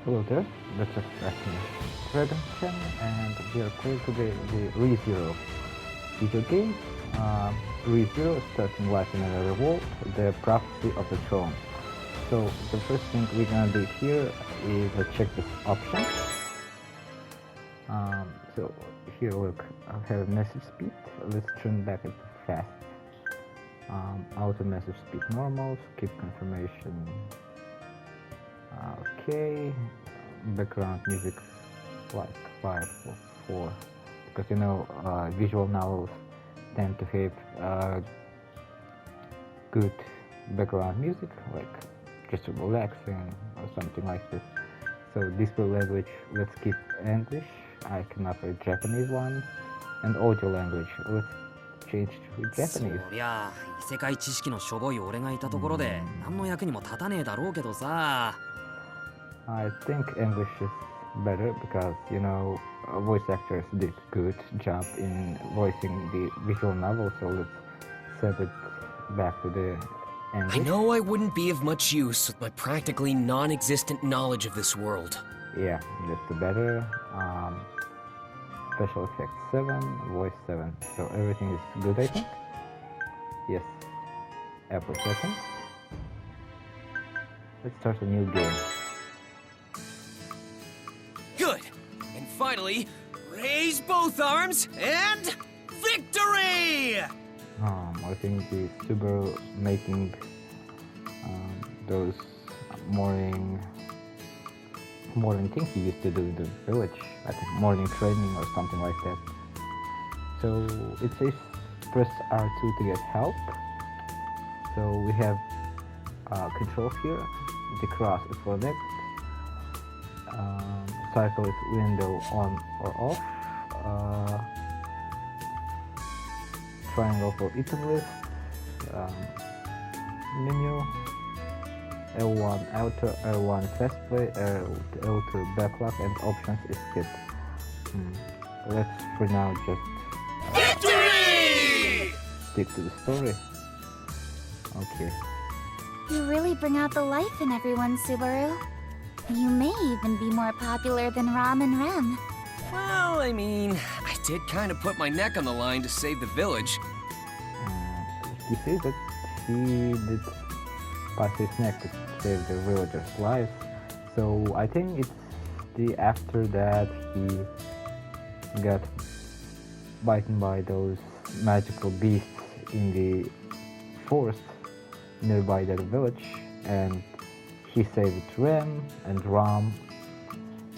Hello there, that's a Dragon Chen, and we are playing today the ReZero video game. ReZero, starting life in another world, the prophecy of the throne. So the first thing we're gonna do here is check this option. So here look, I have message speed. Let's turn back it to fast. Auto message speed normal, skip confirmation. Okay, background music like 5 or 4, because you know visual novels tend to have good background music, like just relaxing or something like this. So display language, let's keep English. I can offer Japanese one, and audio language, let's change to Japanese. そりゃ異世界知識のしょぼい俺がいたところで何の役にも立たねえだろうけどさ。I think English is better because, you know, voice actors did good job in voicing the visual novel, so let's set it back to the English. I know I wouldn't be of much use with my practically non-existent knowledge of this world. Yeah, that's the better. Special effects 7, voice 7, so everything is good, I think. Yes, every second. Let's start a new game. Good! And finally, raise both arms and victory! I think the Subaru making those morning things he used to do in the village, I think morning training or something like that. So it says press R2 to get help. So we have control here, the cross is for next. Cycle is window on or off. Triangle for item list. Menu. L1 auto, L1 fast play, L2 backlog, and options is skip. Let's for now just Victory! stick to the story. Okay. You really bring out the life in everyone, Subaru. You may even be more popular than Ram and Rem. Well, I mean, I did kind of put my neck on the line to save the village. He says that he did pass his neck to save the villagers' lives. So I think it's the after that he got bitten by those magical beasts in the forest nearby that village, and he saved Rem and Ram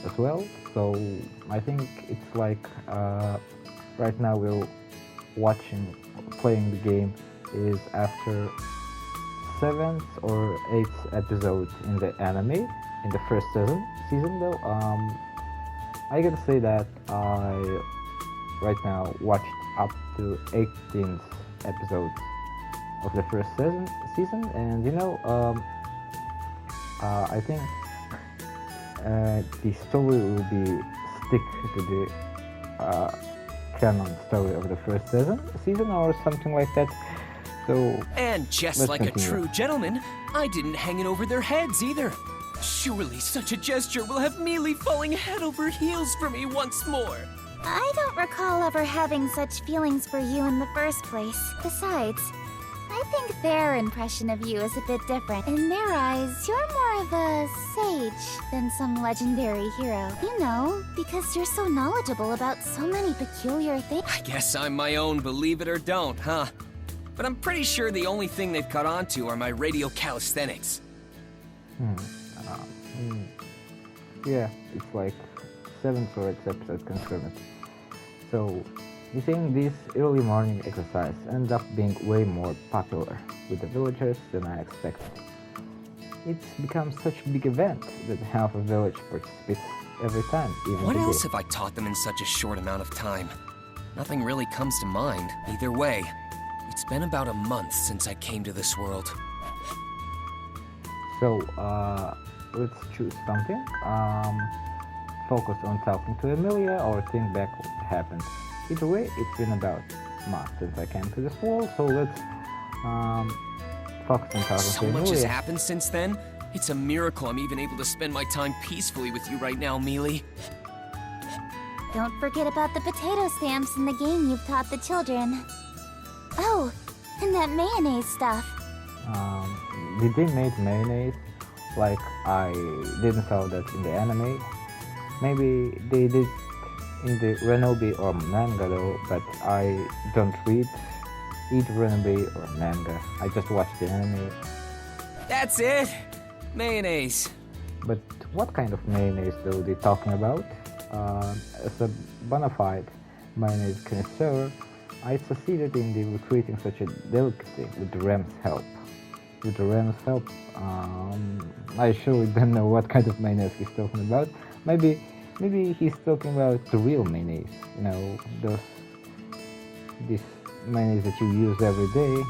as well. So I think it's like right now we're playing the game is after 7th or 8th episode in the anime in the first season though. I gotta say that I right now watched up to 18th episode of the first season, and you know, I think the story will be stick to the canon story of the first season or something like that. So, and just like continue. a true gentleman, I didn't hang it over their heads either. Surely such a gesture will have Mealy falling head over heels for me once more. I don't recall ever having such feelings for you in the first place. Besides, I think their impression of you is a bit different. In their eyes, you're more of a sage than some legendary hero. You know, because you're so knowledgeable about so many peculiar things. I guess I'm my own believe it or don't, huh? But I'm pretty sure the only thing they've caught on to are my radio calisthenics. Yeah, it's like 7th or 8th episode confirmed it. So, you think this early morning exercise ends up being way more popular with the villagers than I expected. It's become such a big event that half a village participates every time, even What today. else have I taught them in such a short amount of time? Nothing really comes to mind, either way. It's been about a month since I came to this world. So, let's choose something. Focus on talking to Emilia or think back what happened. Either way, it's been about a month since I came to this world, so let's focus on talking to So Emilia. much has happened since then. It's a miracle I'm even able to spend my time peacefully with you right now, Mealy. Don't forget about the potato stamps in the game you've taught the children. Oh, and that mayonnaise stuff. Did they make mayonnaise? Like, I didn't saw that in the anime. Maybe they did in the Renobi or manga though, but I don't read either Renobi or manga. I just watch the anime. That's it! Mayonnaise. But what kind of mayonnaise though they talking about? As a bona fide mayonnaise connoisseur, I succeeded in the recreating such a delicacy with the Ram's help. With the Ram's help, I surely don't know what kind of mayonnaise he's talking about. Maybe he's talking about the real mayonnaise. You know, this mayonnaise that you use every day.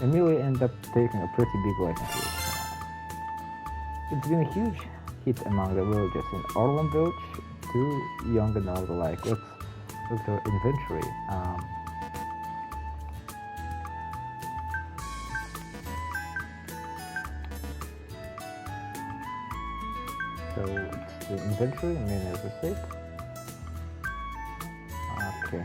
Emilia ended up taking a pretty big liking to it. It's been a huge hit among the villagers in Orland Village to young and old alike. Let's look at our inventory. So it's the inventory, as I said. Okay.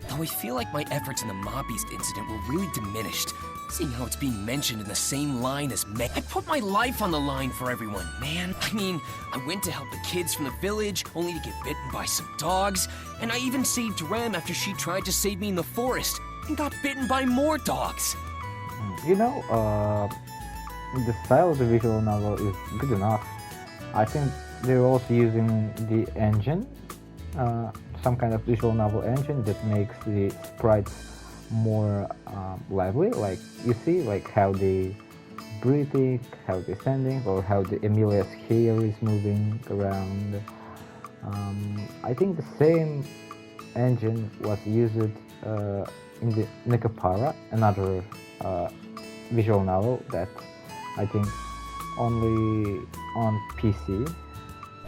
Though I feel like my efforts in the Mob Beast incident were really diminished, seeing how it's being mentioned in the same line as May. I put my life on the line for everyone, man. I mean, I went to help the kids from the village, only to get bitten by some dogs, and I even saved Rem after she tried to save me in the forest, and got bitten by more dogs. You know, the style of the visual novel is good enough. I think they're also using the engine, some kind of visual novel engine that makes the sprites more lively. Like you see, like how they breathing, how they're standing, or how the Emilia's hair is moving around. I think the same engine was used in the Nekopara, another visual novel that I think only on PC.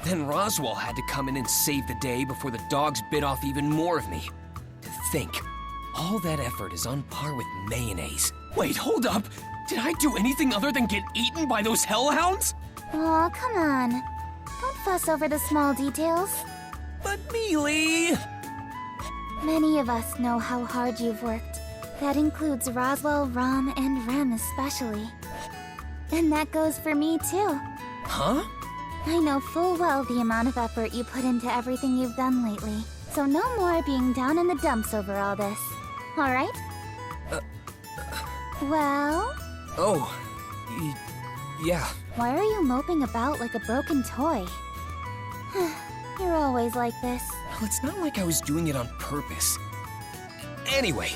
Then Roswell had to come in and save the day before the dogs bit off even more of me. To think, all that effort is on par with mayonnaise. Wait, hold up! Did I do anything other than get eaten by those hellhounds? Aw, come on. Don't fuss over the small details. But Mealy! Many of us know how hard you've worked. That includes Roswell, Rom, and Rem especially. And that goes for me too. Huh? I know full well the amount of effort you put into everything you've done lately. So no more being down in the dumps over all this. Alright? Well? Oh, yeah. Why are you moping about like a broken toy? You're always like this. Well, it's not like I was doing it on purpose. Anyway,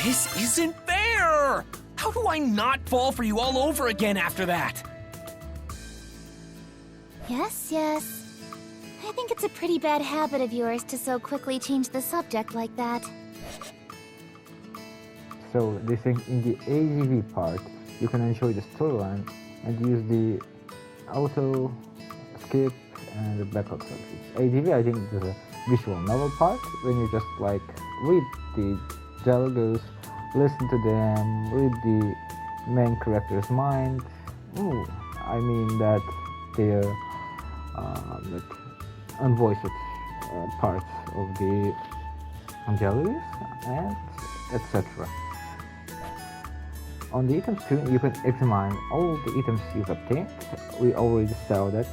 this isn't fair! How do I not fall for you all over again after that? Yes. I think it's a pretty bad habit of yours to so quickly change the subject like that. So they think in the AGV part, you can enjoy the storyline and use the auto skip and the backlog sections. AGV, I think, is a visual novel part when you just like read the dialogues, listen to them, read the main character's mind. I mean that they're like unvoiced parts of the dialogues and etc. On the item screen, you can examine all the items you've obtained. We already saw that.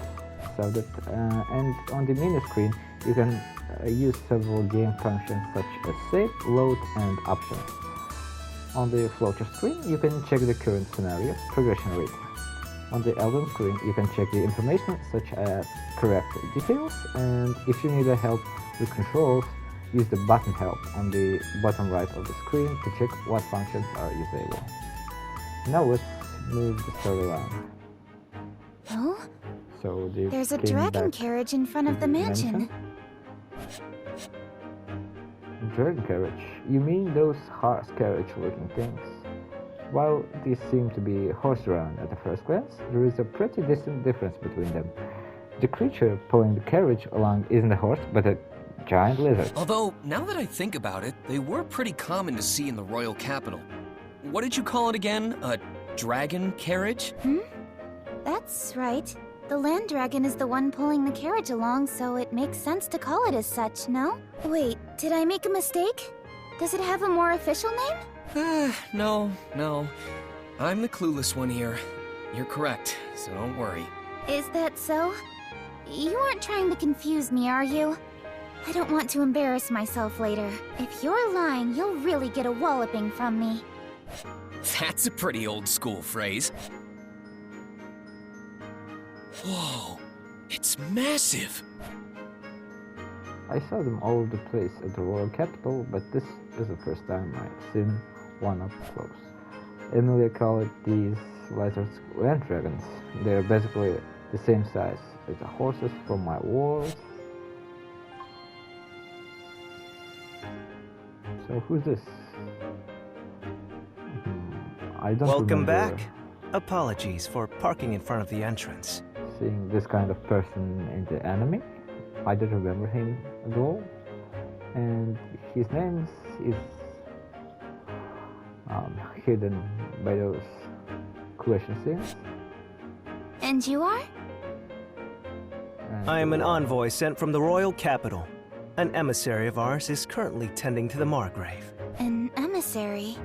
And on the menu screen, you can use several game functions such as save, load, and options. On the flowchart screen, you can check the current scenario, progression rate. On the album screen, you can check the information such as correct details, and if you need help with controls, use the button help on the bottom right of the screen to check what functions are usable. Now let's move the story around. Oh? So There's a dragon carriage in front of the mansion. Dragon carriage? You mean those horse carriage-looking things? While these seem to be horse-drawn at the first glance, there is a pretty distinct difference between them. The creature pulling the carriage along isn't a horse, but a giant lizard. Although, now that I think about it, they were pretty common to see in the royal capital. What did you call it again? A dragon carriage? That's right. The land dragon is the one pulling the carriage along, so it makes sense to call it as such, no? Wait, did I make a mistake? Does it have a more official name? No. I'm the clueless one here. You're correct, so don't worry. Is that so? You aren't trying to confuse me, are you? I don't want to embarrass myself later. If you're lying, you'll really get a walloping from me. That's a pretty old school phrase. Whoa, it's massive. I saw them all over the place at the royal capital, but this is the first time I've seen one up close. Emilia called these lizards land dragons. They're basically the same size as the horses from my world. So who's this? I don't Welcome remember back. Apologies for parking in front of the entrance. seeing this kind of person in the anime. I don't remember him at all. And his name is hidden by those question scenes. And you are? And I am an envoy sent from the royal capital. An emissary of ours is currently tending to the Margrave. An emissary?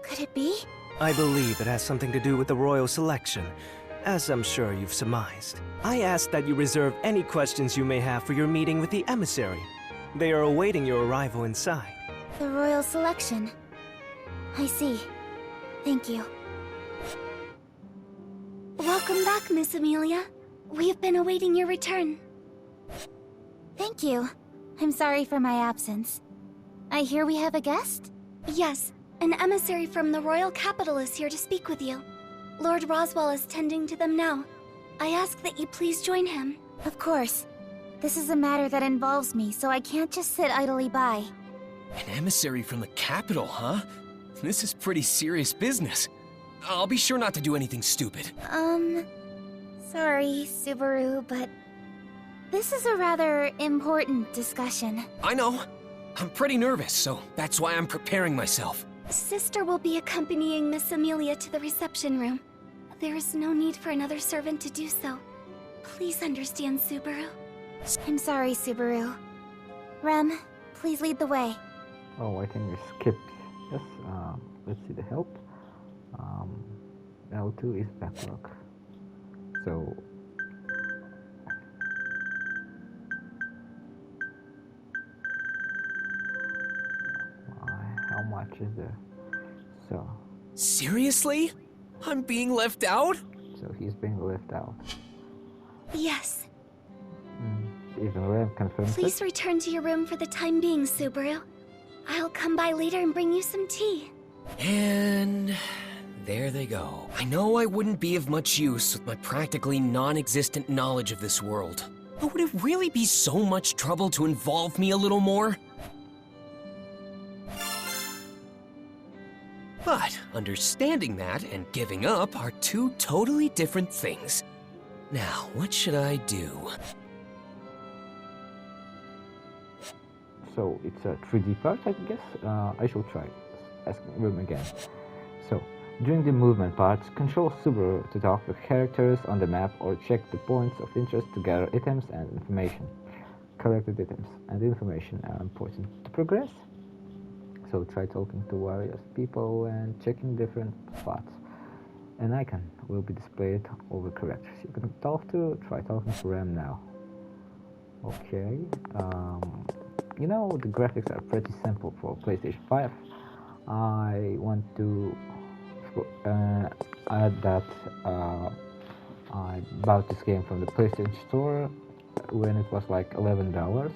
Could it be? I believe it has something to do with the royal selection, as I'm sure you've surmised. I ask that you reserve any questions you may have for your meeting with the emissary. They are awaiting your arrival inside. The royal selection. I see. Thank you. Welcome back, Miss Amelia. We've been awaiting your return. Thank you. I'm sorry for my absence. I hear we have a guest? Yes, an emissary from the royal capital is here to speak with you. Lord Roswell is tending to them now. I ask that you please join him. Of course. This is a matter that involves me, so I can't just sit idly by. An emissary from the capital, huh? This is pretty serious business. I'll be sure not to do anything stupid. Sorry, Subaru, but this is a rather important discussion. I know. I'm pretty nervous, so that's why I'm preparing myself. Sister will be accompanying Miss Amelia to the reception room. There is no need for another servant to do so. Please understand, Subaru. I'm sorry, Subaru. Rem, please lead the way. oh, I think we skipped. Yes. Let's see the help. L2 is backlog. So how much is there? So Seriously? I'm being left out? he's being left out. Yes. Even Ram confirms Please it. return to your room for the time being, Subaru. I'll come by later and bring you some tea. And there they go. I know I wouldn't be of much use with my practically non-existent knowledge of this world. But would it really be so much trouble to involve me a little more? But understanding that and giving up are two totally different things. Now, what should I do? So it's a 3D part, I guess. I shall try asking room again. So during the movement parts, control Subaru to talk with characters on the map or check the points of interest to gather items and information. Collected items and information are important to progress. So try talking to various people and checking different spots. An icon will be displayed over characters you can talk to. Try talking to Ram now. Okay. You know, the graphics are pretty simple for PlayStation 5. I want to add that I bought this game from the PlayStation Store when it was like $11.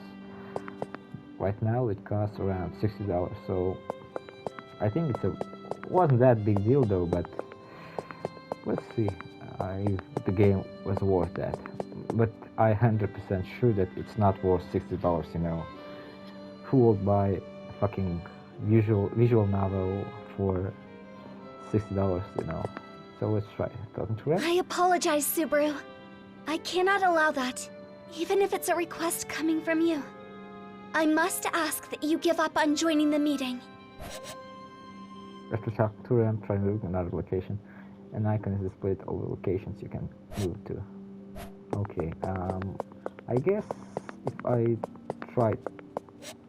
Right now it costs around $60, so I think wasn't that big deal though, but let's see if the game was worth that. But I'm 100% sure that it's not worth $60, you know. Who would buy a fucking visual novel for $60, you know? So let's try talking to Red. I apologize, Subaru. I cannot allow that, even if it's a request coming from you. I must ask that you give up on joining the meeting. After talking to Ram, try moving another location. An icon is displayed over locations you can move to. Okay, I guess if I try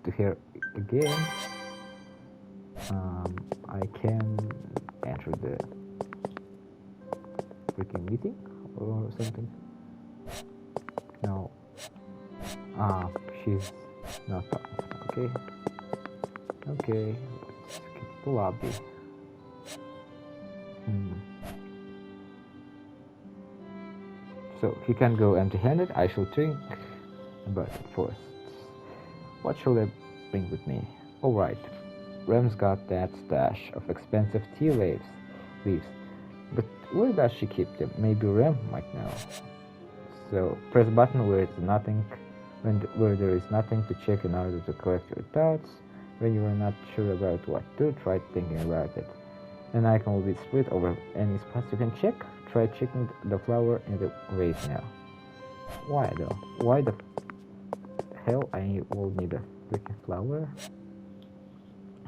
to hear again, I can enter the freaking meeting or something. No. She's not talking. Okay. Okay, let's skip the lobby. So, if you can go empty-handed, I shall think about it first. What should I bring with me? Alright, Rem's got that stash of expensive tea leaves. But where does she keep them? Maybe Rem might know. So, press button where there is nothing to check in order to collect your thoughts. When you are not sure about what to do, try thinking about it. An icon will be split over any spots you can check. Try checking the flower in the vase now. Why though? Why the hell I will need a freaking flower?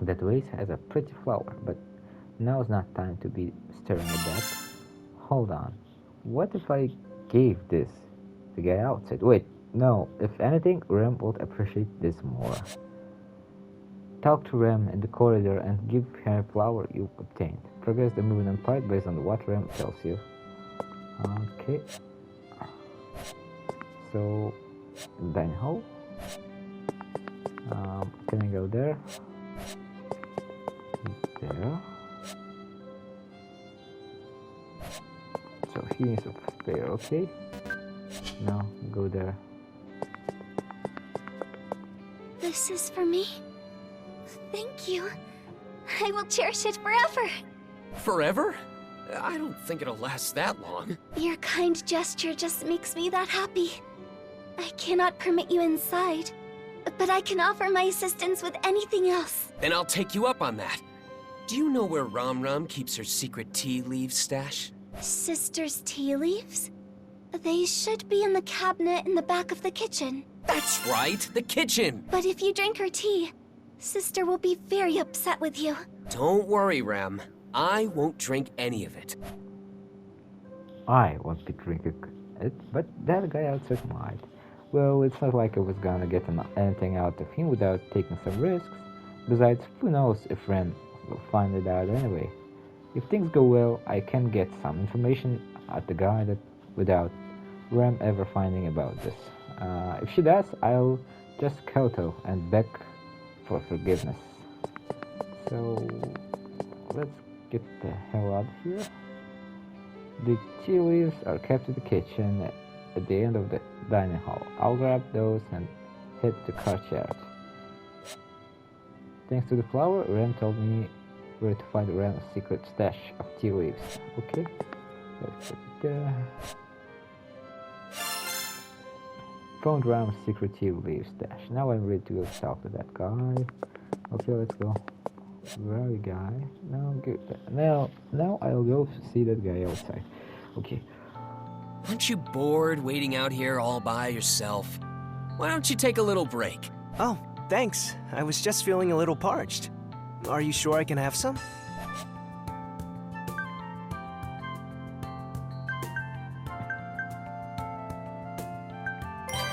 That vase has a pretty flower, but now's not time to be staring at that. Hold on. What if I gave this to the guy outside? Wait, no. If anything, Rem would appreciate this more. Talk to Rem in the corridor and give her a flower you obtained. Progress the movement part based on what Rem tells you. Okay. So, dining hall. Can I go there? There. So he needs a spare, okay? Now go there. This is for me? Thank you. I will cherish it forever. Forever? I don't think it'll last that long. Your kind gesture just makes me that happy. I cannot permit you inside, but I can offer my assistance with anything else. Then I'll take you up on that. Do you know where Ram keeps her secret tea leaf stash? Sister's tea leaves? They should be in the cabinet in the back of the kitchen. That's right, the kitchen! But if you drink her tea, Sister will be very upset with you. Don't worry, Ram. I won't drink any of it. I won't be drinking it, but that guy outside might. Well, it's not like I was gonna get anything out of him without taking some risks. Besides, who knows if Ren will find it out anyway. If things go well, I can get some information at the guy without Ram ever finding about this. If she does, I'll just kowtow and beg for forgiveness. So, let's get the hell out of here. The tea leaves are kept in the kitchen at the end of the dining hall. I'll grab those and head to courtyard. Thanks to the flower, Ren told me where to find Ren's secret stash of tea leaves. Okay, let's put it there. Found Ren's secret tea leaves stash. Now I'm ready to go talk to that guy. Okay, let's go. Where are you, guy? No, good. Now I'll go see that guy outside. Okay. Aren't you bored waiting out here all by yourself? Why don't you take a little break? Oh, thanks. I was just feeling a little parched. Are you sure I can have some?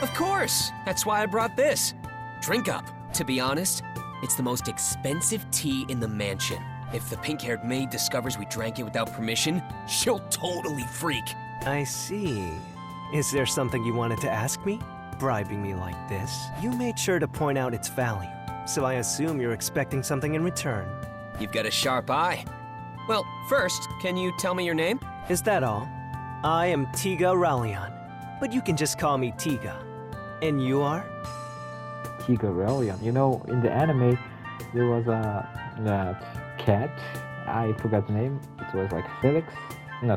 Of course! That's why I brought this. Drink up. To be honest, it's the most expensive tea in the mansion. If the pink-haired maid discovers we drank it without permission, she'll totally freak. I see. Is there something you wanted to ask me? Bribing me like this? You made sure to point out its value, so I assume you're expecting something in return. You've got a sharp eye. Well, first, can you tell me your name? Is that all? I am Tiga Rallion, but you can just call me Tiga. And you are? Tiga Relion. You know, in the anime, there was that cat. I forgot the name. It was like Felix. No,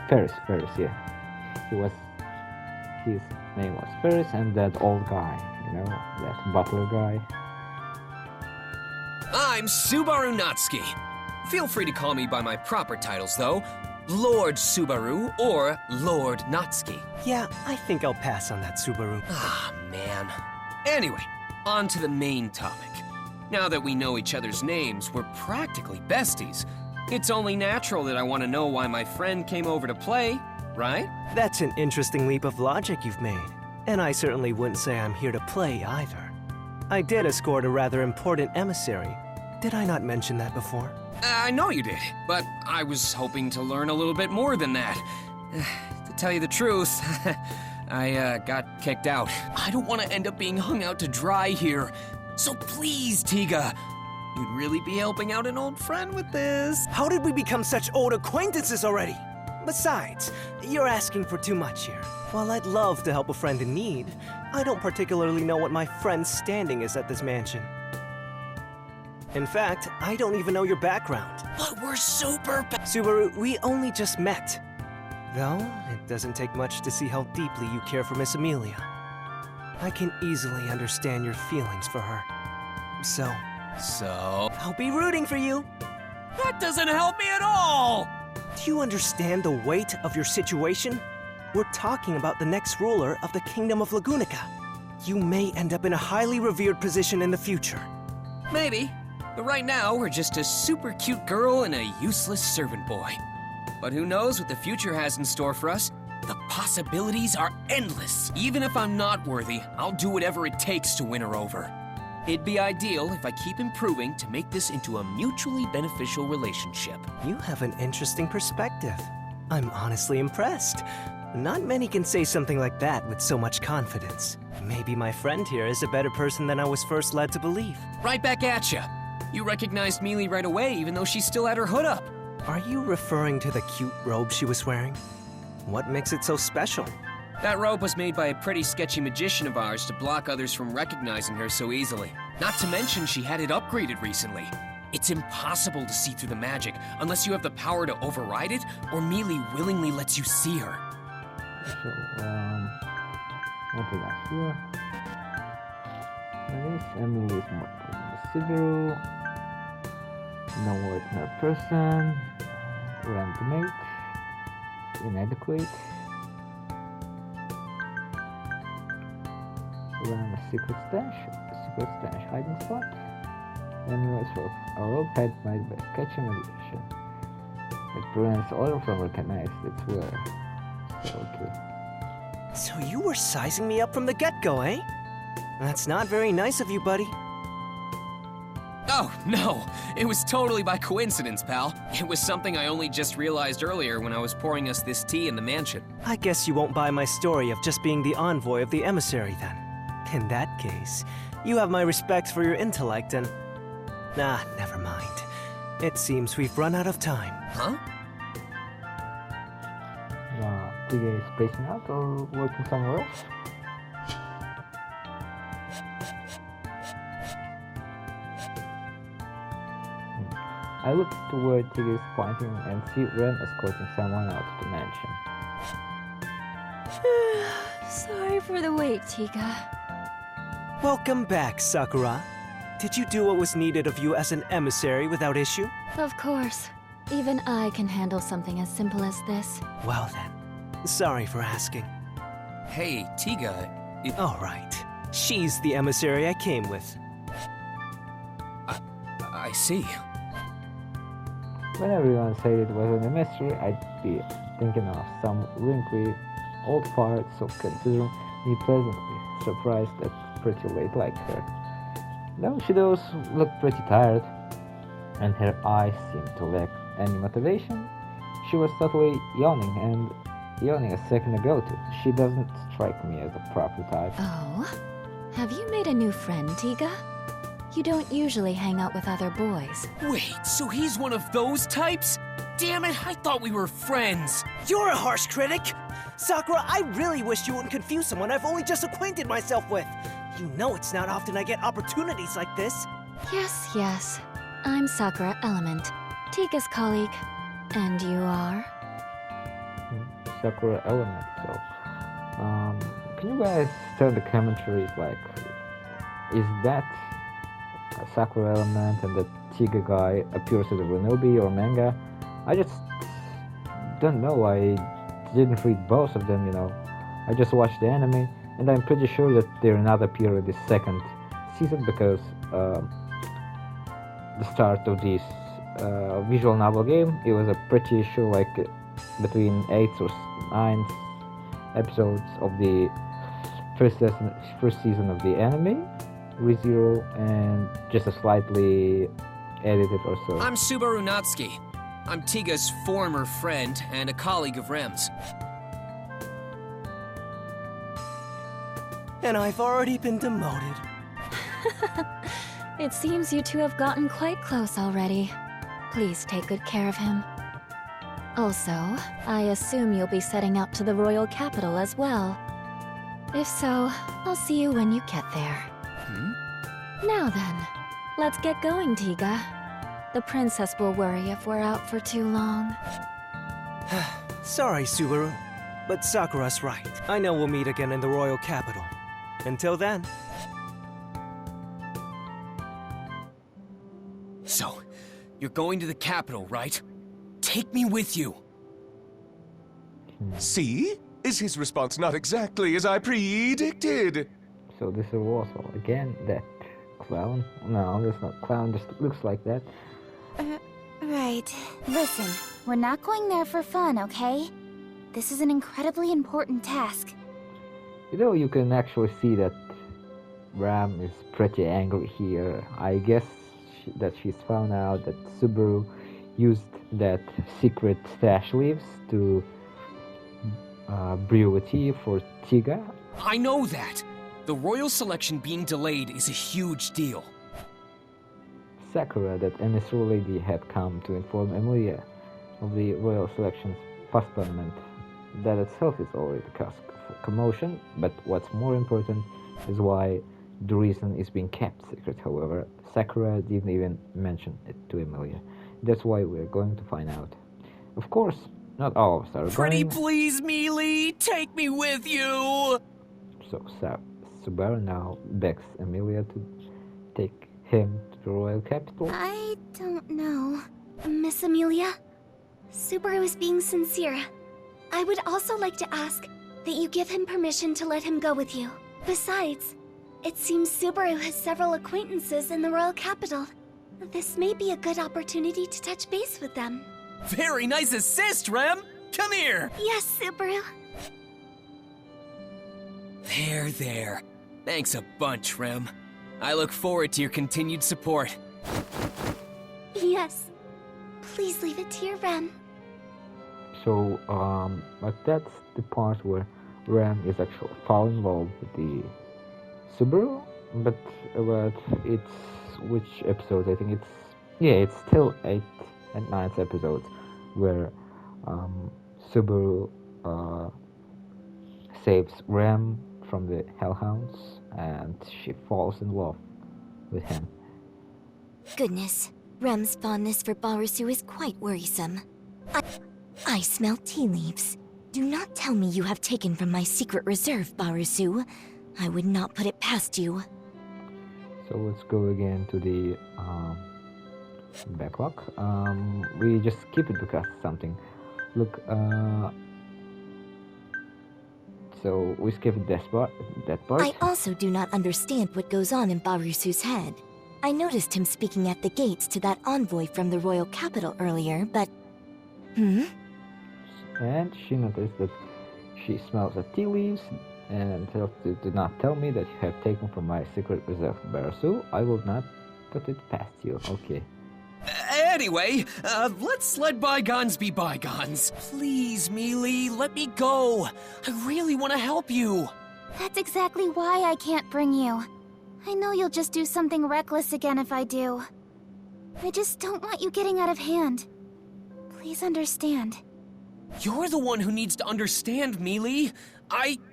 Ferris, yeah. His name was Ferris, and that old guy, you know, that butler guy. I'm Subaru Natsuki. Feel free to call me by my proper titles, though. Lord Subaru or Lord Natsuki. Yeah, I think I'll pass on that, Subaru. Ah, man. Anyway, on to the main topic. Now that we know each other's names, we're practically besties. It's only natural that I want to know why my friend came over to play, right? That's an interesting leap of logic you've made. And I certainly wouldn't say I'm here to play either. I did escort a rather important emissary. Did I not mention that before? I know you did, but I was hoping to learn a little bit more than that. To tell you the truth, I got kicked out. I don't want to end up being hung out to dry here. So please, Tiga, you'd really be helping out an old friend with this. How did we become such old acquaintances already? Besides, you're asking for too much here. While I'd love to help a friend in need, I don't particularly know what my friend's standing is at this mansion. In fact, I don't even know your background. But we're super Subaru, we only just met. Though, it doesn't take much to see how deeply you care for Miss Amelia. I can easily understand your feelings for her. So, I'll be rooting for you. That doesn't help me at all! Do you understand the weight of your situation? We're talking about the next ruler of the Kingdom of Lagunica. You may end up in a highly revered position in the future. Maybe. But right now, we're just a super cute girl and a useless servant boy. But who knows what the future has in store for us? The possibilities are endless. Even if I'm not worthy, I'll do whatever it takes to win her over. It'd be ideal if I keep improving to make this into a mutually beneficial relationship. You have an interesting perspective. I'm honestly impressed. Not many can say something like that with so much confidence. Maybe my friend here is a better person than I was first led to believe. Right back at ya. You recognized Mealy right away, even though she still had her hood up. Are you referring to the cute robe she was wearing? What makes it so special? That robe was made by a pretty sketchy magician of ours to block others from recognizing her so easily. Not to mention she had it upgraded recently. It's impossible to see through the magic unless you have the power to override it or Mealy willingly lets you see her. So, what we got here? This Emily is more Subaru. No ordinary person. Random mate. Inadequate. Run a secret stash hiding spot. And for a rope head made by sketchy magician. It prevents oil from recognized its wearer. So, okay. So you were sizing me up from the get-go, eh? That's not very nice of you, buddy. Oh, no. It was totally by coincidence, pal. It was something I only just realized earlier when I was pouring us this tea in the mansion. I guess you won't buy my story of just being the envoy of the emissary, then. In that case, you have my respect for your intellect and... Nah, never mind. It seems we've run out of time. Huh? Tiga is spacing out or working somewhere else? I look to where Tiga is pointing and see Ren escorting someone out of the mansion. Sorry for the wait, Tiga. Welcome back, Sakura. Did you do what was needed of you as an emissary without issue? Of course. Even I can handle something as simple as this. Well then. Sorry for asking. Hey, Tiga, All right. She's the emissary I came with. I see. When everyone said it was an emissary, I'd be thinking of some wrinkly old fart, so consider me pleasantly surprised at pretty late like her. Though she does look pretty tired, and her eyes seem to lack any motivation, she was totally yawning a second ago too. She doesn't strike me as a proper type. Oh? Have you made a new friend, Tiga? You don't usually hang out with other boys. Wait, so he's one of those types? Damn it, I thought we were friends. You're a harsh critic! Sakura, I really wish you wouldn't confuse someone I've only just acquainted myself with. You know it's not often I get opportunities like this. Yes. I'm Sakura Element, Tiga's colleague. And you are? Sakura Element, so... can you guys tell the commentaries, like... Is that a Sakura Element and the Tiga guy appears as a Renobi or manga? I just... don't know, I didn't read both of them, you know. I just watched the anime, and I'm pretty sure that they're not appear in the second season because the start of this visual novel game. It was a pretty sure like between 8 or 9 episodes of the first season of the anime, ReZero, and just a slightly edited or so. I'm Subaru Natsuki. I'm Tiga's former friend and a colleague of Rem's. And I've already been demoted. It seems you two have gotten quite close already. Please take good care of him. Also, I assume you'll be setting out to the royal capital as well. If so, I'll see you when you get there. Now then, let's get going, Tiga. The princess will worry if we're out for too long. Sorry, Subaru, but Sakura's right. I know we'll meet again in the royal capital. Until then. So, you're going to the capital, right? Take me with you. See? Is his response not exactly as I predicted? So this is also again that clown. No, that's not clown. Just looks like that. Right. Listen, we're not going there for fun, okay? This is an incredibly important task. You know, you can actually see that Ram is pretty angry here. I guess that she's found out that Subaru used that secret stash leaves to brew a tea for Tiga. I know that. The royal selection being delayed is a huge deal. Sakura, that emissary lady, had come to inform Emilia of the royal selection's postponement. That itself is already cause for commotion, but what's more important is why the reason is being kept secret. However, Sakura didn't even mention it to Emilia. That's why we're going to find out. Of course, not all of us are Pretty going. please, Mealy, take me with you! So Subaru now begs Emilia to take him to the royal capital. I don't know. Miss Amelia? Subaru is being sincere. I would also like to ask that you give him permission to let him go with you. Besides, it seems Subaru has several acquaintances in the royal capital. This may be a good opportunity to touch base with them. Very nice assist, Rem! Come here! Yes, Subaru. There. Thanks a bunch, Rem. I look forward to your continued support. Yes. Please leave it to your Rem. So, but that's the part where Ram is actually falling in love with the Subaru, but it's which episodes? I think it's still 8 and 9 episodes where Subaru saves Ram from the Hellhounds and she falls in love with him. Goodness, Rem's fondness for Barusu is quite worrisome. I smell tea leaves. Do not tell me you have taken from my secret reserve, Barusu. I would not put it past you. So let's go again to the backlog. We just skip it because something. Look, so we skipped that part. I also do not understand what goes on in Barusu's head. I noticed him speaking at the gates to that envoy from the royal capital earlier, but... And she noticed that she smells the tea leaves and tells to do not tell me that you have taken from my secret reserve, Barasu. I will not put it past you. Okay. Anyway, let's let bygones be bygones. Please, Mealy, let me go. I really want to help you. That's exactly why I can't bring you. I know you'll just do something reckless again if I do. I just don't want you getting out of hand. Please understand. You're the one who needs to understand, Mealy.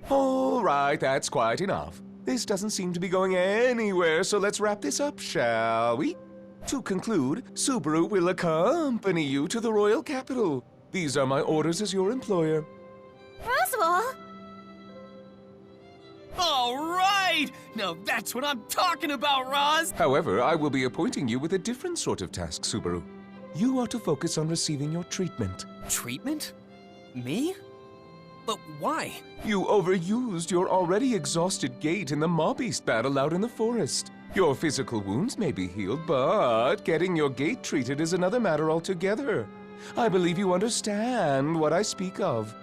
All right, that's quite enough. This doesn't seem to be going anywhere, so let's wrap this up, shall we? To conclude, Subaru will accompany you to the royal capital. These are my orders as your employer. Roswell! All right! Now that's what I'm talking about, Roz! However, I will be appointing you with a different sort of task, Subaru. You are to focus on receiving your treatment. Treatment? Me? But why? You overused your already exhausted gait in the mob beast battle out in the forest. Your physical wounds may be healed, but getting your gait treated is another matter altogether. I believe you understand what I speak of.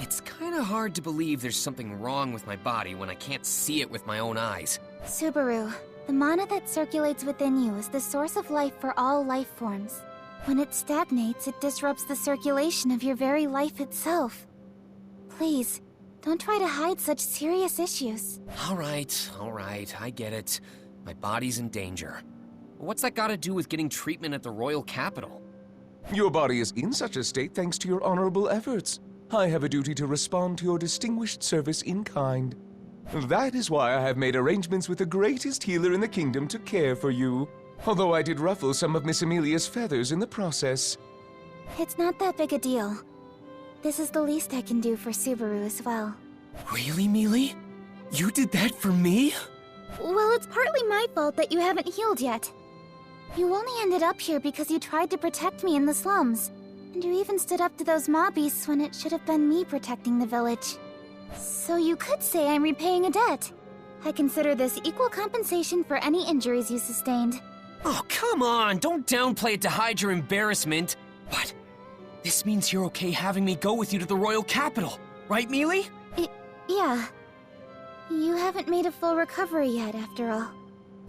It's kinda hard to believe there's something wrong with my body when I can't see it with my own eyes. Subaru, the mana that circulates within you is the source of life for all life forms. When it stagnates, it disrupts the circulation of your very life itself. Please, don't try to hide such serious issues. All right, I get it. My body's in danger. What's that gotta do with getting treatment at the royal capital? Your body is in such a state thanks to your honorable efforts. I have a duty to respond to your distinguished service in kind. That is why I have made arrangements with the greatest healer in the kingdom to care for you. Although I did ruffle some of Miss Amelia's feathers in the process. It's not that big a deal. This is the least I can do for Subaru as well. Really, Mealy? You did that for me? Well, it's partly my fault that you haven't healed yet. You only ended up here because you tried to protect me in the slums. And you even stood up to those mob beasts when it should have been me protecting the village. So you could say I'm repaying a debt. I consider this equal compensation for any injuries you sustained. Oh, come on! Don't downplay it to hide your embarrassment. But this means you're okay having me go with you to the royal capital, right, Mealy? Yeah. You haven't made a full recovery yet, after all.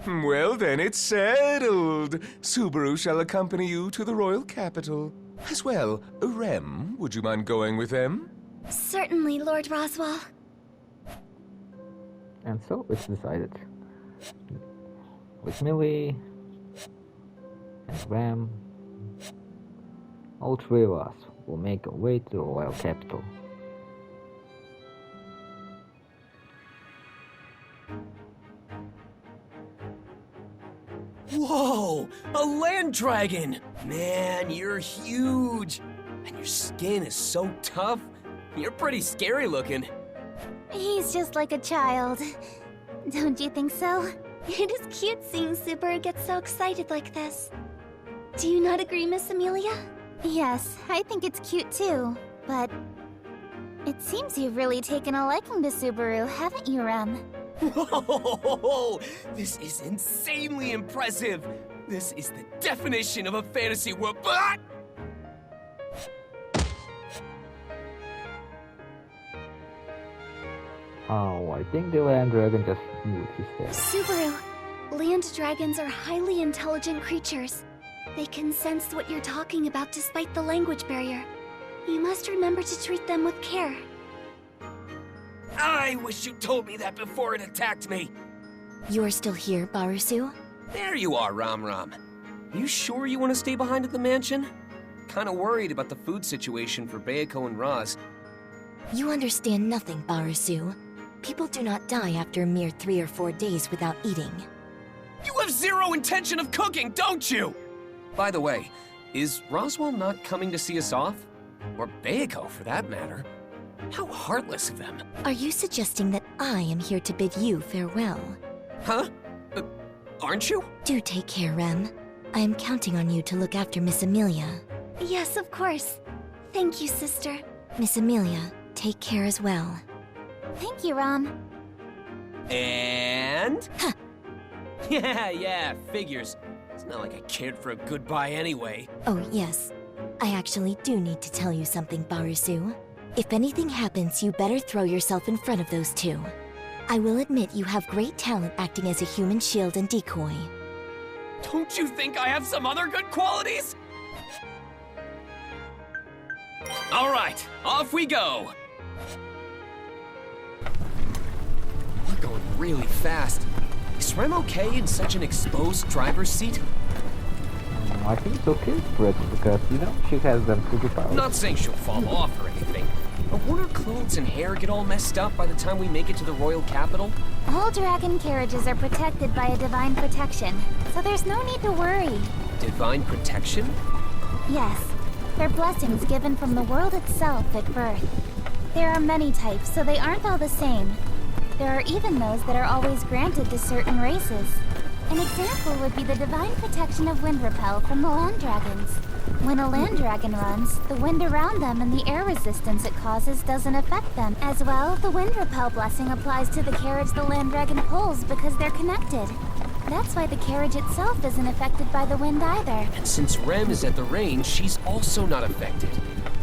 Well then, it's settled. Subaru shall accompany you to the royal capital. As well, Rem, would you mind going with them? Certainly, Lord Roswell. And so it's decided. With Millie and Ram, all three of us will make our way to the royal capital. Whoa! A land dragon! Man, you're huge! And your skin is so tough. You're pretty scary looking. He's just like a child. Don't you think so? It is cute seeing Subaru get so excited like this. Do you not agree, Miss Amelia? Yes, I think it's cute too. But it seems you've really taken a liking to Subaru, haven't you, Rem? Whoa! This is insanely impressive! This is the definition of a fantasy world. Oh, I think the land dragon just moved his head. Subaru, land dragons are highly intelligent creatures. They can sense what you're talking about despite the language barrier. You must remember to treat them with care. I wish you told me that before it attacked me. You're still here, Barusu? There you are, Ram Ram. You sure you want to stay behind at the mansion? Kinda worried about the food situation for Bayako and Raz. You understand nothing, Barusu. People do not die after a mere 3 or 4 days without eating. You have zero intention of cooking, don't you? By the way, is Roswell not coming to see us off? Or Bayako, for that matter. How heartless of them. Are you suggesting that I am here to bid you farewell? Huh? Aren't you? Do take care, Rem. I am counting on you to look after Miss Amelia. Yes, of course. Thank you, sister. Miss Amelia, take care as well. Thank you, Ram. And... Huh. Yeah, figures. It's not like I cared for a goodbye anyway. Oh, yes. I actually do need to tell you something, Barusu. If anything happens, you better throw yourself in front of those two. I will admit you have great talent acting as a human shield and decoy. Don't you think I have some other good qualities? All right, off we go. We're going really fast. Is Rem okay in such an exposed driver's seat? I think it's okay for it because, you know, she has them superpowers. Not saying she'll fall off or anything. But won't her clothes and hair get all messed up by the time we make it to the royal capital? All dragon carriages are protected by a divine protection, so there's no need to worry. Divine protection? Yes, they're blessings given from the world itself at birth. There are many types, so they aren't all the same. There are even those that are always granted to certain races. An example would be the divine protection of wind repel from the land dragons. When a land dragon runs, the wind around them and the air resistance it causes doesn't affect them. As well, the wind repel blessing applies to the carriage the land dragon pulls because they're connected. That's why the carriage itself isn't affected by the wind either. And since Rem is at the range, she's also not affected.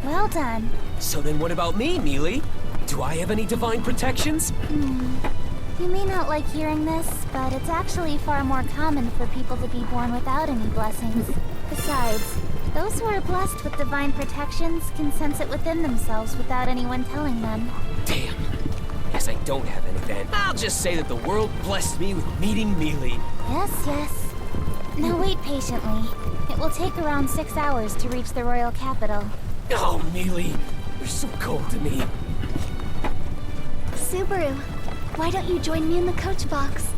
Well done. So then what about me, Mealy? Do I have any divine protections? You may not like hearing this, but it's actually far more common for people to be born without any blessings. Besides, those who are blessed with divine protections can sense it within themselves without anyone telling them. Damn. Guess I don't have any then. I'll just say that the world blessed me with meeting Mealy. Yes. Now wait patiently. It will take around 6 hours to reach the royal capital. Oh, Mealy, you're so cold to me. Subaru, why don't you join me in the coach box?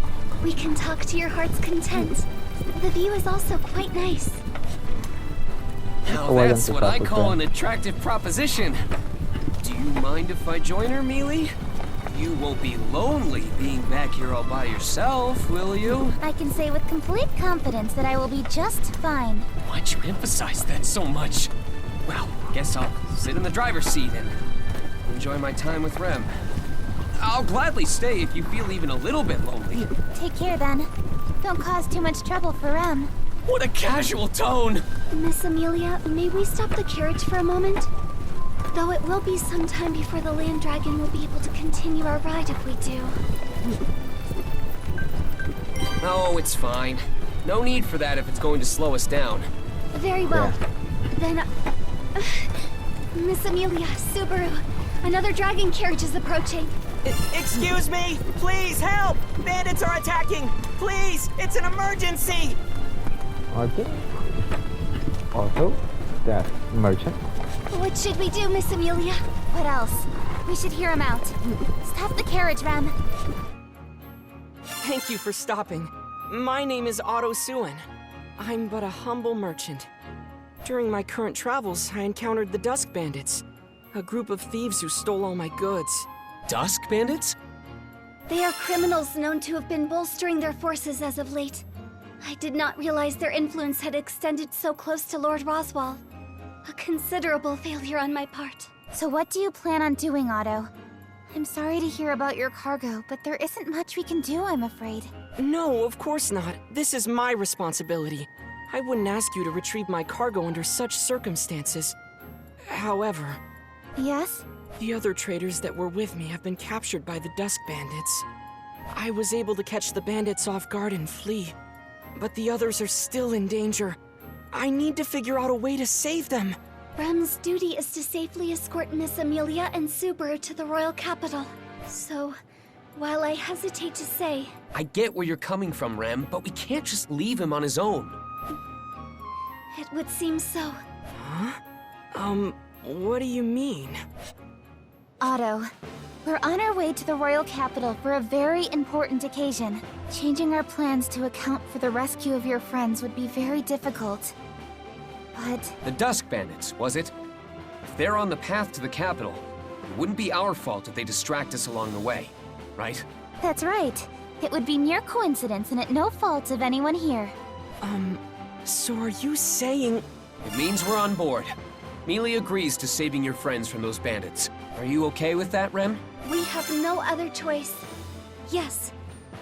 We can talk to your heart's content. The view is also quite nice. Now that's what I call an attractive proposition. Do you mind if I join her, Mealy? You won't be lonely being back here all by yourself, will you? I can say with complete confidence that I will be just fine. Why'd you emphasize that so much? Well, guess I'll sit in the driver's seat and enjoy my time with Rem. I'll gladly stay if you feel even a little bit lonely. Take care then. Don't cause too much trouble for Rem. What a casual tone! Miss Amelia, may we stop the carriage for a moment? Though it will be some time before the land dragon will be able to continue our ride if we do. Oh, it's fine. No need for that if it's going to slow us down. Very well. Then, Miss Amelia, Subaru, another dragon carriage is approaching. Excuse me! Please help! Bandits are attacking! Please! It's an emergency! Also, that merchant. What should we do, Miss Amelia? What else? We should hear him out. Stop the carriage, Rem. Thank you for stopping. My name is Otto Suen. I'm but a humble merchant. During my current travels, I encountered the Dusk Bandits, a group of thieves who stole all my goods. Dusk Bandits? They are criminals known to have been bolstering their forces as of late. I did not realize their influence had extended so close to Lord Roswell. A considerable failure on my part. So what do you plan on doing, Otto? I'm sorry to hear about your cargo, but there isn't much we can do, I'm afraid. No, of course not. This is my responsibility. I wouldn't ask you to retrieve my cargo under such circumstances. However... Yes? The other traders that were with me have been captured by the Dusk Bandits. I was able to catch the bandits off guard and flee, but the others are still in danger. I need to figure out a way to save them. Rem's duty is to safely escort Miss Amelia and Subaru to the royal capital. So, while I hesitate to say... I get where you're coming from, Rem, but we can't just leave him on his own. It would seem so. Huh? What do you mean? Otto, we're on our way to the royal capital for a very important occasion. Changing our plans to account for the rescue of your friends would be very difficult. But... The Dusk Bandits, was it? If they're on the path to the capital, it wouldn't be our fault if they distract us along the way, right? That's right. It would be mere coincidence and at no fault of anyone here. So are you saying... It means we're on board. Mealy agrees to saving your friends from those bandits. Are you okay with that, Rem? We have no other choice. Yes,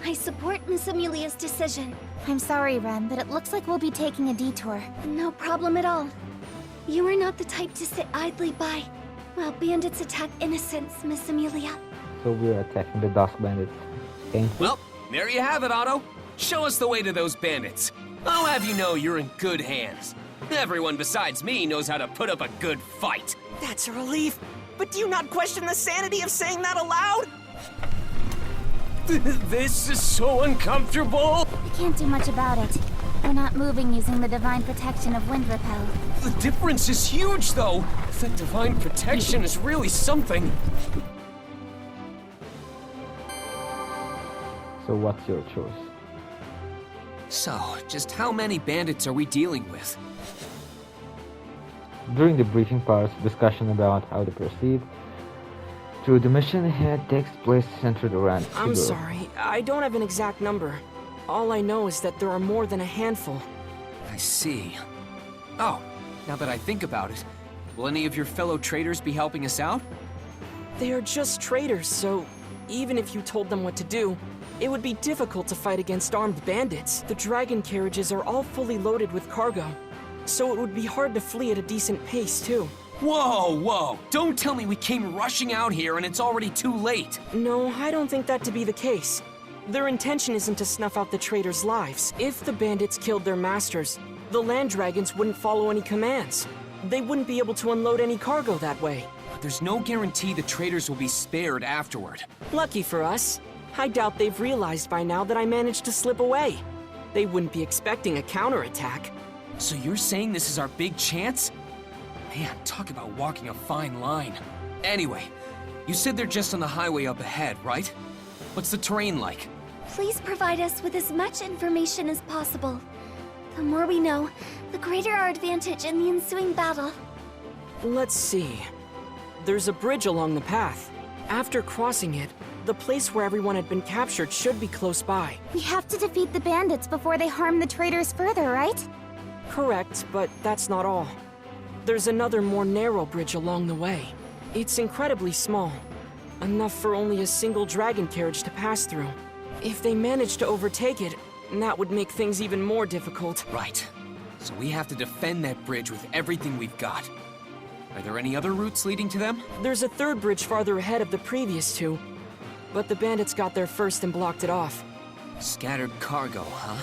I support Miss Amelia's decision. I'm sorry, Rem, but it looks like we'll be taking a detour. No problem at all. You are not the type to sit idly by while bandits attack innocents, Miss Amelia. So we're attacking the Dusk Bandits. Okay? Well, there you have it, Otto. Show us the way to those bandits. I'll have you know you're in good hands. Everyone besides me knows how to put up a good fight. That's a relief. But do you not question the sanity of saying that aloud? This is so uncomfortable. We can't do much about it. We're not moving using the divine protection of wind repel. The difference is huge, though. That divine protection is really something. So what's your choice? So, just how many bandits are we dealing with? During the briefing part's discussion about how to proceed through the mission ahead takes place centered around I'm Subaru. sorry, I don't have an exact number. All I know is that there are more than a handful. I see. Oh, now that I think about it, will any of your fellow traders be helping us out? They are just traders, so even if you told them what to do, It would be difficult to fight against armed bandits. The dragon carriages are all fully loaded with cargo, so it would be hard to flee at a decent pace, too. Whoa, whoa! Don't tell me we came rushing out here and it's already too late! No, I don't think that to be the case. Their intention isn't to snuff out the traitors' lives. If the bandits killed their masters, the land dragons wouldn't follow any commands. They wouldn't be able to unload any cargo that way. But there's no guarantee the traitors will be spared afterward. Lucky for us. I doubt they've realized by now that I managed to slip away. They wouldn't be expecting a counterattack. So you're saying this is our big chance? Man, talk about walking a fine line. Anyway, you said they're just on the highway up ahead, right? What's the terrain like? Please provide us with as much information as possible. The more we know, the greater our advantage in the ensuing battle. Let's see. There's a bridge along the path. After crossing it, the place where everyone had been captured should be close by. We have to defeat the bandits before they harm the traitors further, right? Correct, but that's not all. There's another more narrow bridge along the way. It's incredibly small, enough for only a single dragon carriage to pass through. If they manage to overtake it, that would make things even more difficult. Right. So we have to defend that bridge with everything we've got. Are there any other routes leading to them? There's a third bridge farther ahead of the previous two, but the bandits got there first and blocked it off. Scattered cargo, huh?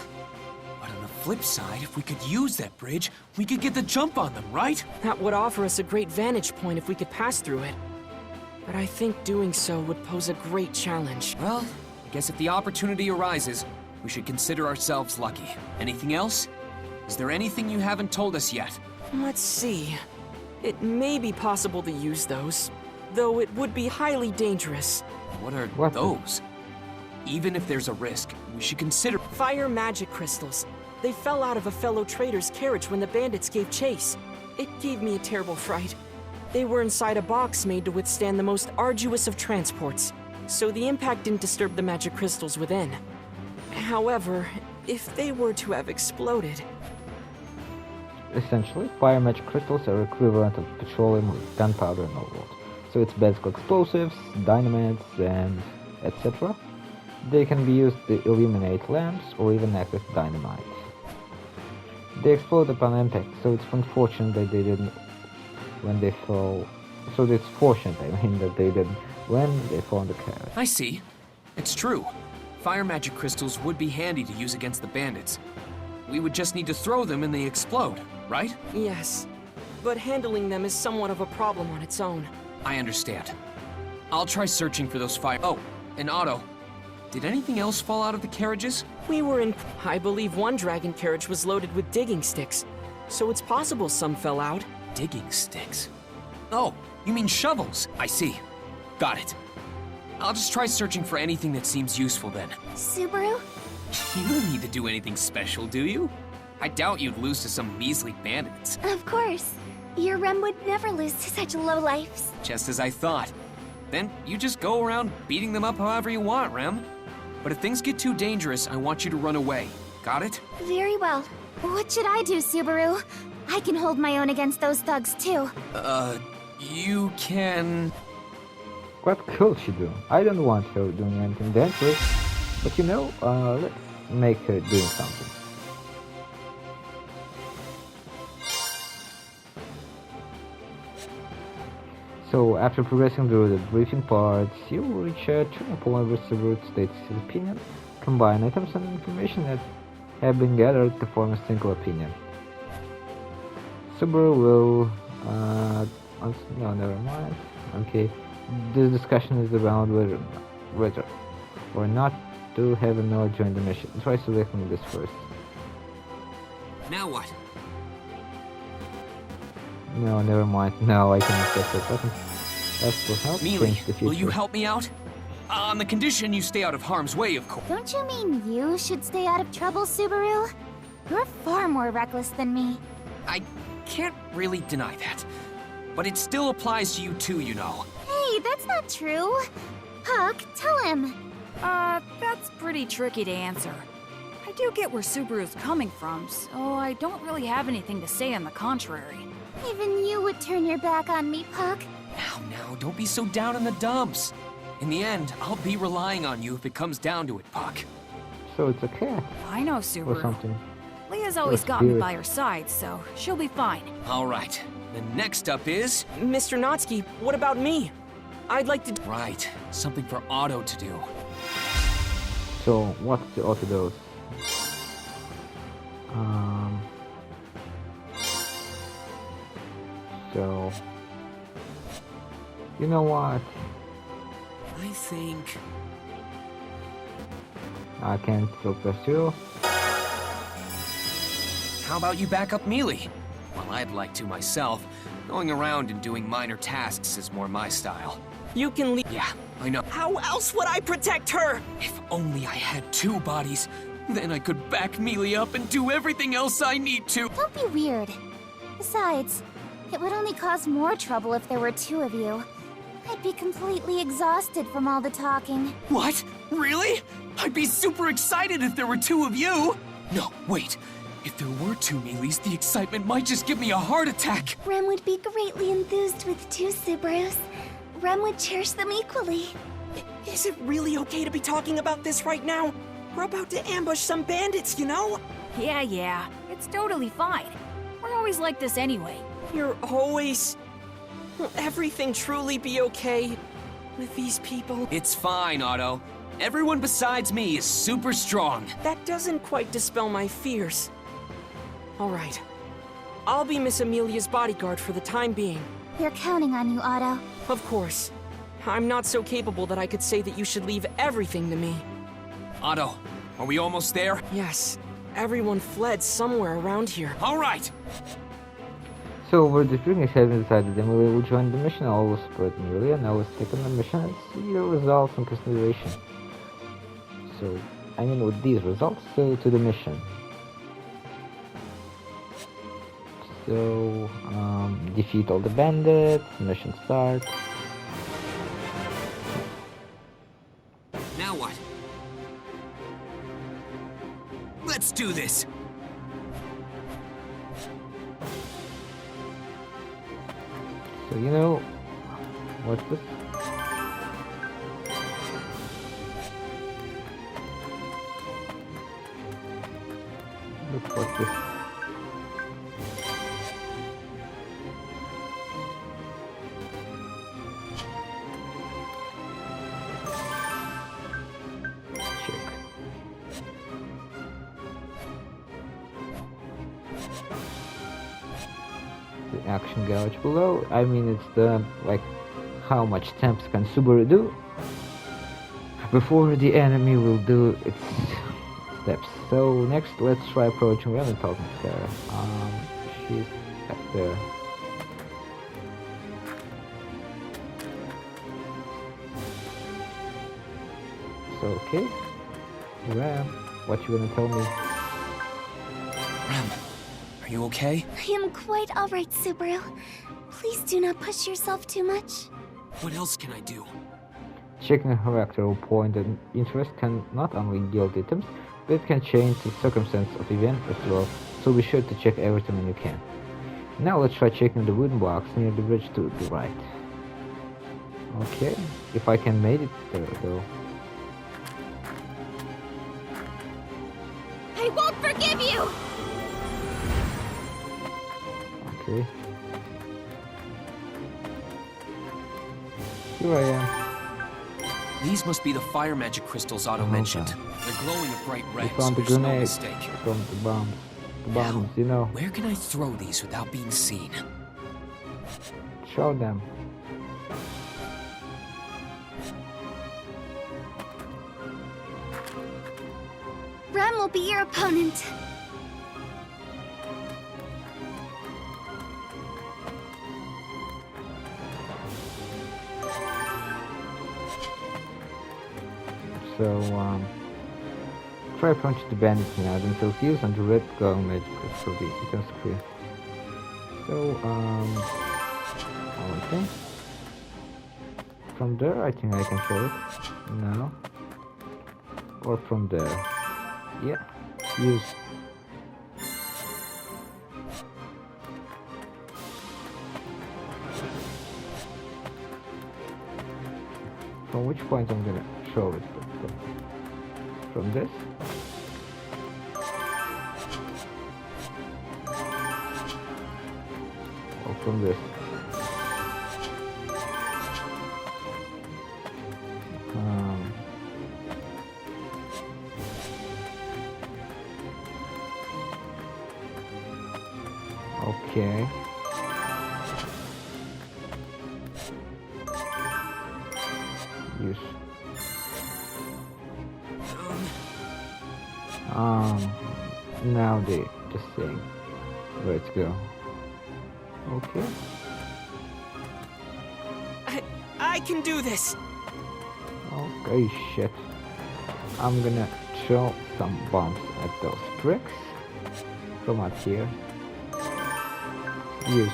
But on the flip side, if we could use that bridge, we could get the jump on them, right? That would offer us a great vantage point if we could pass through it. But I think doing so would pose a great challenge. Well, I guess if the opportunity arises, we should consider ourselves lucky. Anything else? Is there anything you haven't told us yet? Let's see. It may be possible to use those, though it would be highly dangerous. What are What? those? Even if there's a risk, we should consider... Fire magic crystals. They fell out of a fellow trader's carriage when the bandits gave chase. It gave me a terrible fright. They were inside a box made to withstand the most arduous of transports, so the impact didn't disturb the magic crystals within. However, if they were to have exploded... Essentially, fire magic crystals are equivalent of petroleum with gunpowder and all that. So it's basically explosives, dynamites, and etc. They can be used to illuminate lamps or even act as dynamite. They explode upon impact, so it's unfortunate that they didn't when they fall. So it's fortunate, that they didn't when they fall in the carriage. I see. It's true. Fire magic crystals would be handy to use against the bandits. We would just need to throw them and they explode, right? Yes, but handling them is somewhat of a problem on its own. I understand. I'll try searching for those fire... Oh, and Otto, did anything else fall out of the carriages? We were in... I believe one dragon carriage was loaded with digging sticks, so it's possible some fell out. Digging sticks? Oh, you mean shovels. I see. Got it. I'll just try searching for anything that seems useful then. Subaru? You don't need to do anything special, do you? I doubt you'd lose to some measly bandits. Of course. Your Rem would never lose to such lowlifes. Just as I thought. Then you just go around beating them up however you want, Rem. But if things get too dangerous, I want you to run away. Got it? Very well. What should I do, Subaru? I can hold my own against those thugs, too. You can... What could she do? I don't want her doing anything dangerous, but let's make her doing something. So, after progressing through the briefing parts, you will reach a turning point where Subaru states his opinion, combine items and information that have been gathered to form a single opinion. Subaru will... no, never mind. Okay, this discussion is around whether or not to have a Noah join the mission. Try selecting this first. Now what? No, never mind. No, I cannot press that button. Ask for help, Mealy, change the future. will you help me out? On the condition you stay out of harm's way, of course. Don't you mean you should stay out of trouble, Subaru? You're far more reckless than me. I can't really deny that. But it still applies to you too, you know. Hey, that's not true. Puck, tell him. That's pretty tricky to answer. I do get where Subaru's coming from, so I don't really have anything to say on the contrary. Even you would turn your back on me, Puck. Now, don't be so down in the dumps. In the end, I'll be relying on you if it comes down to it, Puck. So it's a cat I know, or Subaru. something. Leah's always Or got me spirit. by her side, so she'll be fine. All right. The next up is... Mr. Natsuki, what about me? I'd like to. Right. Something for Otto to do. So what's the auto dose? So you know what? I think... I can still pursue. How about you back up Mealy? Well, I'd like to myself. Going around and doing minor tasks is more my style. You can leave. Yeah, I know. How else would I protect her? If only I had two bodies, then I could back Mealy up and do everything else I need to. Don't be weird. Besides, it would only cause more trouble if there were two of you. I'd be completely exhausted from all the talking. What? Really? I'd be super excited if there were two of you. No, wait. If there were two Mealys, the excitement might just give me a heart attack. Rem would be greatly enthused with two Subarus. Rem would cherish them equally. Is it really okay to be talking about this right now? We're about to ambush some bandits, you know? Yeah, it's totally fine. We're always like this anyway. You're always... Will everything truly be okay with these people? It's fine, Otto. Everyone besides me is super strong. That doesn't quite dispel my fears. All right. I'll be Miss Amelia's bodyguard for the time being. We're counting on you, Otto. Of course. I'm not so capable that I could say that you should leave everything to me. Otto, are we almost there? Yes. Everyone fled somewhere around here. All right. So over the spring, has decided Emilia will join the mission. All was spread Emilia. Now let's take on the mission and see the results and consideration. So, I mean with these results, so to the mission. So, defeat all the bandits, mission starts. Now what? Let's do this. So you know, what's this? Look what's this. Check. The action gauge below. I mean, it's the like how much steps can Subaru do before the enemy will do its steps. So next, let's try approaching Rem and talking to her. She's up there. So okay, Rem, what you gonna tell me? Rem, are you okay? I am quite alright, Subaru. Please do not push yourself too much. What else can I do? Checking a character or point of interest can not only yield items, but it can change the circumstance of event as well, so be sure to check everything when you can. Now let's try checking the wooden blocks near the bridge to the right. Okay, if I can make it there though. I won't forgive you! Okay. Here I am. These must be the fire magic crystals Otto mentioned. They're glowing a bright We red, found so the there's no grenade mistake. from the bombs. The Now, bombs, you know. where can I throw these without being seen? Show them. Rem will be your opponent. So, try punch the bandits now, then fuse on the red glowing magic crystal the item screen. So, okay. From there, I think I can show it. No. Or from there. Yeah. Use. From which point I'm gonna show it? From this? Or from this? Okay. Use. Now they just saying let's go. Okay. I can do this. Okay, shit. I'm gonna throw some bombs at those bricks from out here. Use.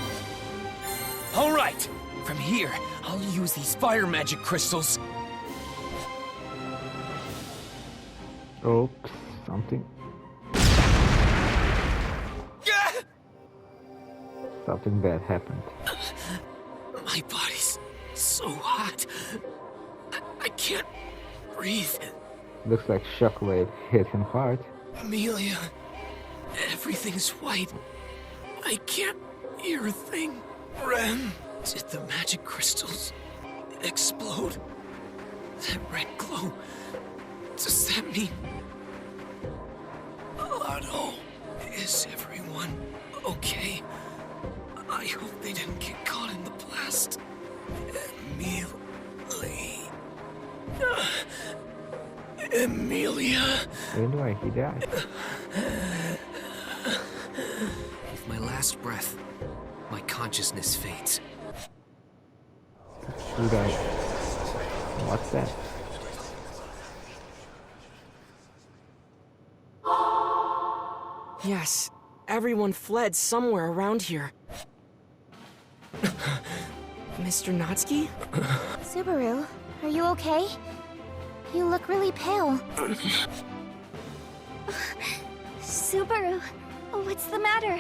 All right. From here, I'll use these fire magic crystals. Oops, something. Something bad happened. My body's so hot. I can't breathe. Looks like shockwave hit him hard. Amelia, everything's white. I can't hear a thing. Rem, did the magic crystals explode? That red glow, does that mean... Otto, is everyone okay? I hope they didn't get caught in the blast. Amelia. Anyway, he died. With my last breath, my consciousness fades. Who died? What's that? Yes, everyone fled somewhere around here. Mr. Natsuki? Subaru, are you okay? You look really pale. Subaru, what's the matter?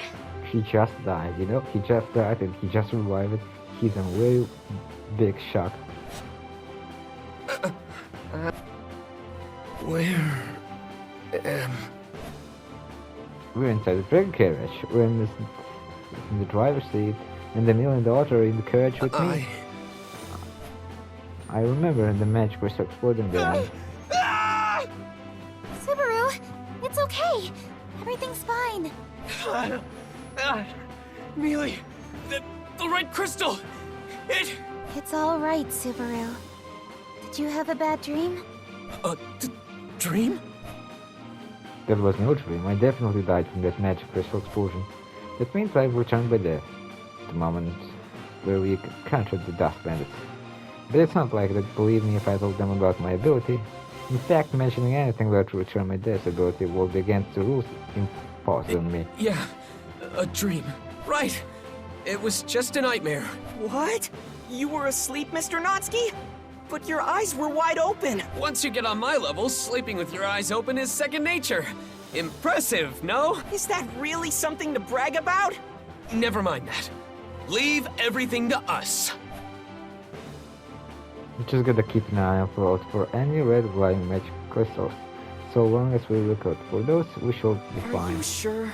He just died, you know? He just died and he just revived. He's in a very big shock. Where am... We're inside the train carriage. We're in the driver's seat, and Emil and the daughter are in the carriage with me. I remember the magic was exploding there. Subaru, it's okay. Everything's fine. Mealy, the red crystal! It's all right, Subaru. Did you have a bad dream? Dream? That was no dream. I definitely died from that magic crystal explosion. That means I've returned by death. The moment where we encountered the dust bandits. But it's not like that, believe me if I told them about my ability. In fact, mentioning anything about return my death ability will be against the rules imposed on me. Yeah, a dream. Right. It was just a nightmare. What? You were asleep, Mr. Natsuki? But your eyes were wide open. Once you get on my level, sleeping with your eyes open is second nature. Impressive, no? Is that really something to brag about? Never mind that. Leave everything to us. We're just gotta keep an eye out for any red glowing magic crystals. So long as we look out for those, we should be Are fine. you sure?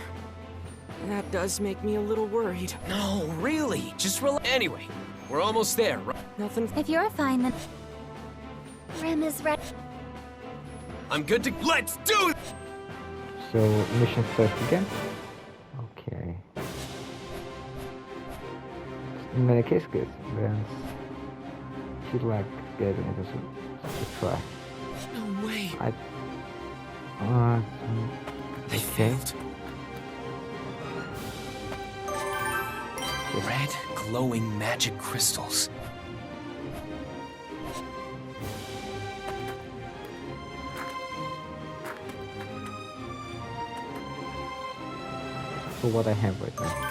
That does make me a little worried. No, really. Just relax. Anyway, we're almost there, right? Nothing. If you're fine, then... Rem is ready. I'm good to... Let's do it! So, mission starts again? Okay. In many cases, then she'd like getting into a try. No way. They failed. Red, glowing magic crystals. For what I have right now.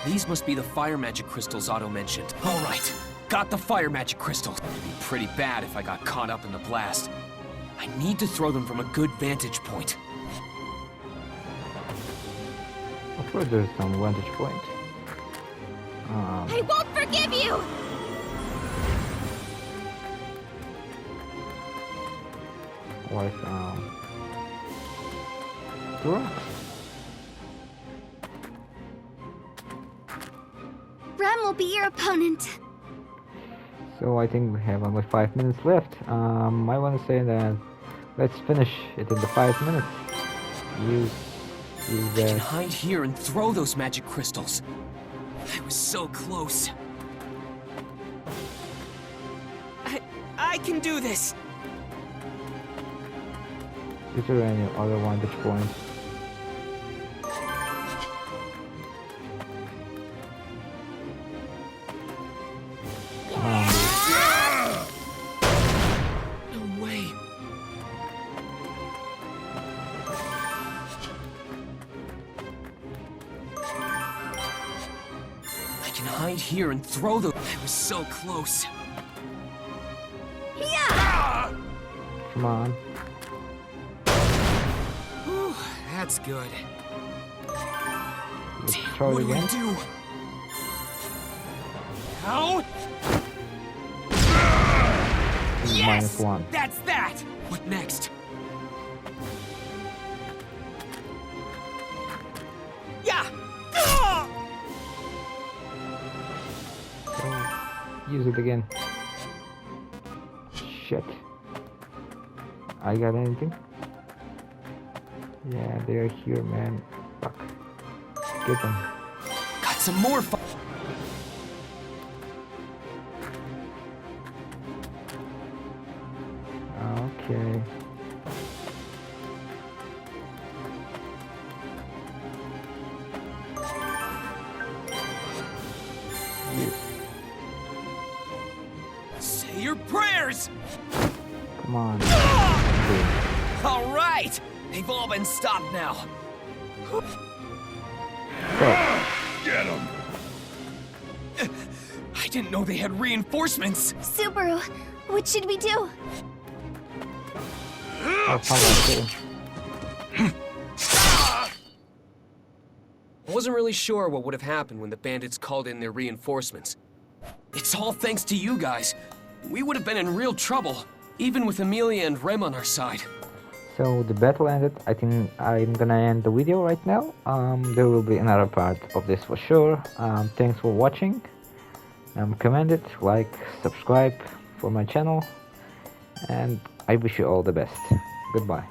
These must be the fire magic crystals Otto mentioned. All right, got the fire magic crystals. It'd be pretty bad if I got caught up in the blast. I need to throw them from a good vantage point. sure there's some vantage point. I won't forgive you! Why two rocks? Rem will be your opponent. So I think we have only 5 minutes left. I want to say that let's finish it in the 5 minutes. Use I can that. hide here and throw those magic crystals. I was so close. I can do this! Is there any other vantage point? No way. I can hide here and throw those. I was so close. Come on. Whew, that's good. Let's Damn, try it what do I again. do? How? Yes! -1. That's that! What next? Yeah! Ah! Use it again. Shit. I got anything? Yeah, they're here, man. Fuck. Get them. Got some more Okay. Say your prayers! Come on. All right! They've all been stopped now. Get him! I didn't know they had reinforcements. Subaru, what should we do? I'll follow too. I wasn't really sure what would have happened when the bandits called in their reinforcements. It's all thanks to you guys. We would have been in real trouble, even with Amelia and Rem on our side. So the battle ended. I think I'm gonna end the video right now. There will be another part of this for sure. Thanks for watching. Comment it, like, subscribe for my channel, and I wish you all the best. Goodbye.